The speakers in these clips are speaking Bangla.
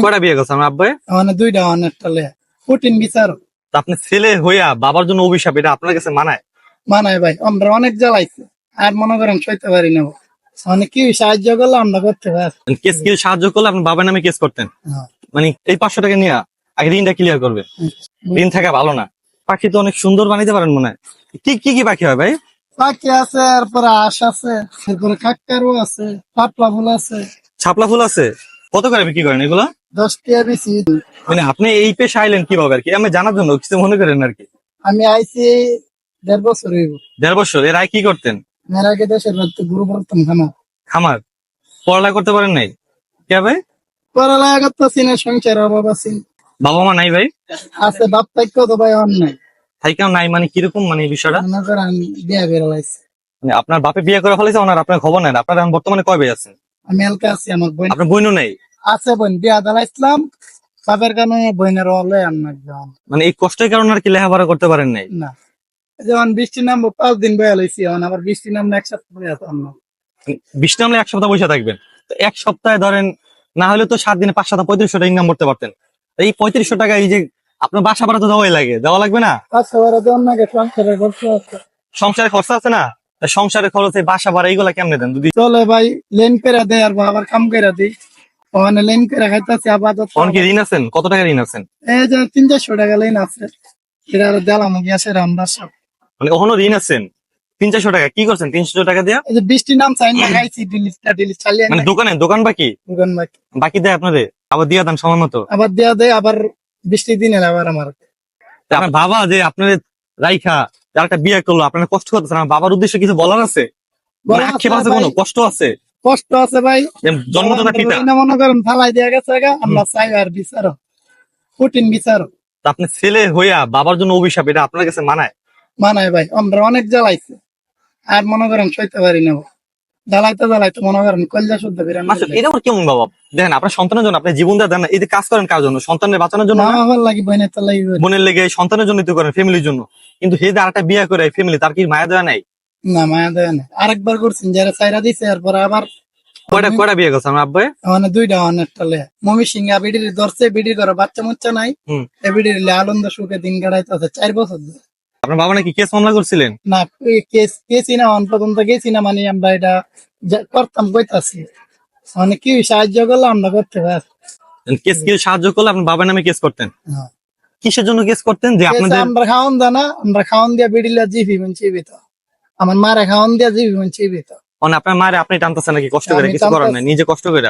কয়টা বিয়ে করছেন আমার আব্বাই? মানে দুইটা অনেকটা লে কঠিন বিচার তা আপনি ছেলে হইয়া বাবার জন্য অভিশাপ, এটা আপনার কাছে মানায়? মানায় ভাই, আমরা অনেক জ্বালাইছি আর মনে করেন সইতে পারি না। মানে কি সাহায্য করলে আমরা করতে পারি। কেস কি সাহায্য করলে আপনার বাবার নামে কেস করতেন? হ্যাঁ। মানে এই 500 টাকা নিয়ে আগে ঋণটা ক্লিয়ার করবে। ঋণ থাকা ভালো না। পাখি তো অনেক সুন্দর বানাইতে পারেন মনে হয়। কি কি কি পাখি হয় ভাই? পাখি আছে, এরপরে আঁশ আছে, এরপরে কাকতারও আছে, পাতলা ফুল আছে। ছাপলা ফুল আছে? কত করে বিক্রি করেন এগুলা? 10 টাকা বেশি। মানে আপনি এই পেশা আইলেন কিভাবে আর কি? আমি জানার জন্য কিছু মনে করেন আর কি। আমি আইছি 1.5 বছর হইব। 1.5 বছর? এর আগে কি করতেন? মেয়ের আগে দেশের বাড়িতে গরু পালতাম খানা। খামার? পড়ালেখা করতে পারেন নাই কে ভাই? পড়ালেখা করতেছি না, সংসার অভাব আছে। বাবা মা নাই ভাই? আছে, বাপ থাকতেও তো ভাই অন্যায়। থাইকাও নাই মানে কিরকম, মানে এই বিষয়টা? মনে করেন বিয়া বেরো লাইছে। মানে আপনার বাপে বিয়ে করে ফেলেছে, ওনার আপনার খবর নেন? আপনার এখন বর্তমানে কয় ভাই আছেন? আমি এলকা আছি, আমার বোন আপনার বোনও নেই? আছে। বোন বিয়া দাঁড়াইছিলাম, বাপের কারণে বোনের হলে আমার যাওয়ান মানে এই কষ্টের কারণে আর কি লেখাপড়া করতে পারেন নাই? না। যেমন বৃষ্টি নামবো 5 দিন বয়া লইছি, এখন আবার বৃষ্টি নামলে 1 সপ্তাহ বয়া তো অন্য। বৃষ্টি নামলে 1 সপ্তাহ বসে থাকবেন? তো 1 সপ্তাহে ধরেন না হলে তো 7 দিনে 5 7 3500 টাকা ইনকাম করতে পারতেন। এই 3500 টাকা এই যে আপনার বাসা ভাড়া তো দেওয়াই লাগে, দেওয়া লাগবে না? আচ্ছা, ওরা তো অন্যকে সংসারের খরচ আছে। সংসারের খরচা আছে না? তা সংসারের খরচে বাসা ভাড়া এইগুলা কেমনে দেন? যদি চলে ভাই, লেন করে দেয় আর আবার কাম করে দিই। ওখানে লেন করে খাইতেছি আপাতত। অনেকে ঋণ আছেন? কত টাকা ঋণ আছেন? এই যে 300-400 টাকা লেন আছে, এটা আর দিলাম গিয়েছে রান্নার সব। মানে ওখানে ঋণ আছেন 300-400 টাকা? কি করছেন 300 টাকা দিয়া? এই যে বৃষ্টি নাম চাই না, খাইছি ডিলিট চালিয়ে মানে দোকান বাকি দোকান বাকি বাকি দেয় আপনাদের? আবার দিয়া দেন সময় মতো? আবার দেয়া দেয়, আবার বৃষ্টি দিনে আবার আমার। তা আপনার বাবা যে আপনাদের রাইখা যার একটা বিয়ে করলো, আপনারা কষ্ট করতেছেন, আমার বাবার উদ্দেশ্যে কিছু বলার আছে? মানে বলার আক্ষেপ আছে আছে? ভাই। কোনো কষ্ট আছে? কষ্ট আছে ভাই, জন্মদাতা পিতা। মনে করেন ফালাই দেওয়া গেছে, আমরা চাই আর বিচারো, কঠিন বিচারো। তা আপনি ছেলে হইয়া বাবার জন্য অভিশাপ, এটা আপনার কাছে মানায়? মানায় ভাই, আমরা অনেক জ্বালাইছি আর মনে করেন সইতে পারি না। জ্বালাইতে মনে করেন কলজা শুদ্ধ করে আচ্ছা, এটা আবার কেমন বাবা? দেখেন আপনার সন্তানের জন্য আপনি জীবন দেন না, এই যে কাজ করেন কার জন্য? সন্তানের বাঁচানোর জন্য না? আমার লাগি বোনের তো লাগি। বোনের লেগে, সন্তানের জন্য তো করেন, ফ্যামিলির জন্য। কিন্তু হে যে আরেকটা বিয়ে করে ফ্যামিলি, তার কি মায়া দেওয়া নাই? না, মায়া দেয় না। আরেকবার করছেন যারা চাইরা দিছে, এরপর আবার কয়টা বিয়ে করছে আমার আব্বাই? মানে দুইটা অনেকটা লে মমি সিংহা বিডির ধরছে, বিডির করে বাচ্চা মুচ্চা নাই। এ বিডির আনন্দ সুখে দিন কাটাইতেছে 4 বছর ধরে। আপনার বাবা নাকি কেস মামলা করছিলেন? না, কেছি না, অন পর্যন্ত গেছি না। মানে আমরা এটা করতাম কইতাছি, মানে কি সাহায্য করলে আমরা করতে পারি। কেস কি সাহায্য করলে আপনার বাবার নামে কেস করতেন? হ্যাঁ। কিসের জন্য কেস করতেন? যে আপনাদের আমরা খাওয়ান দানা, আমরা খাওয়ান দিয়া বিডিলা জিভি মঞ্চিবি তো, আমার মারে খাওয়ান দিয়া জিভি মঞ্চিবি তো। আপনার মায়ের আপনি টানতেছেন নাকি কষ্ট করে? কিছু করার নাই, নিজে কষ্ট করে।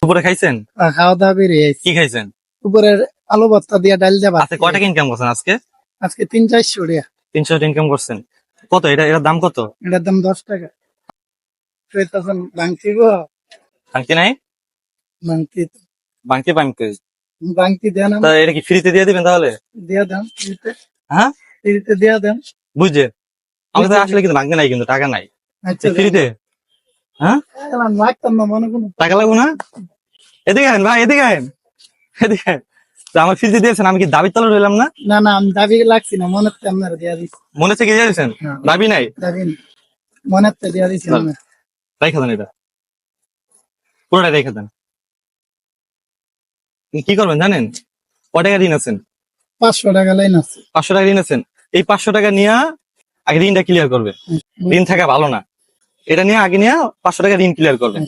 উপরে খাইছেন? খাওয়া দাওয়া বেরিয়ে কি খাইছেন? উপরে আলু ভর্তা দিয়া ডাল দেবা। আচ্ছা, কয় টাকা ইনকাম করছেন আজকে? আজকে 300-400 টাকা। 300 ইনকাম করছেন? কত এটার দাম কত? এটার দাম 10 টাকা। বাংতি গো, বাংতি নাই? বাংতি বাংতি দেন, তা এটা কি ফ্রিতে দিয়ে দিবেন তাহলে? দিয়া দেন ফ্রিতে। হ্যাঁ, ফ্রিতে দিয়া দেন। বুঝছে আমাদের আসলে কিন্তু বাংতি নাই, কিন্তু টাকা নাই। আচ্ছা, ফ্রিতে? হ্যাঁ, লাগতাম না মনে কোনো টাকা লাগবো না? এদিকে আহেন ভাই, এদিকে আহেন। তো আমার ফ্রিতে দিয়েছেন, আমি কি দাবির তলে রইলাম না? না না, আমি দাবি লাগছি না, মনে হচ্ছে আপনারা দিয়া দিচ্ছি। মনে হচ্ছে কি দিয়ে দিয়েছেন? দাবি নাই? দাবি না, মনে হচ্ছে দিয়া দিচ্ছি। রেখে দেন, এটা পুরোটাই রেখে দেন। কি করবেন জানেন? কয় টাকা ঋণ আছেন? 500 টাকা লাইন আছে। 500 টাকা ঋণ আছেন? এই 500 টাকা নিয়ে আগে ঋণটা ক্লিয়ার করবে। ঋণ থাকা ভালো না, এটা নিয়ে আগে নিয়ে 500 টাকা ঋণ ক্লিয়ার করবে।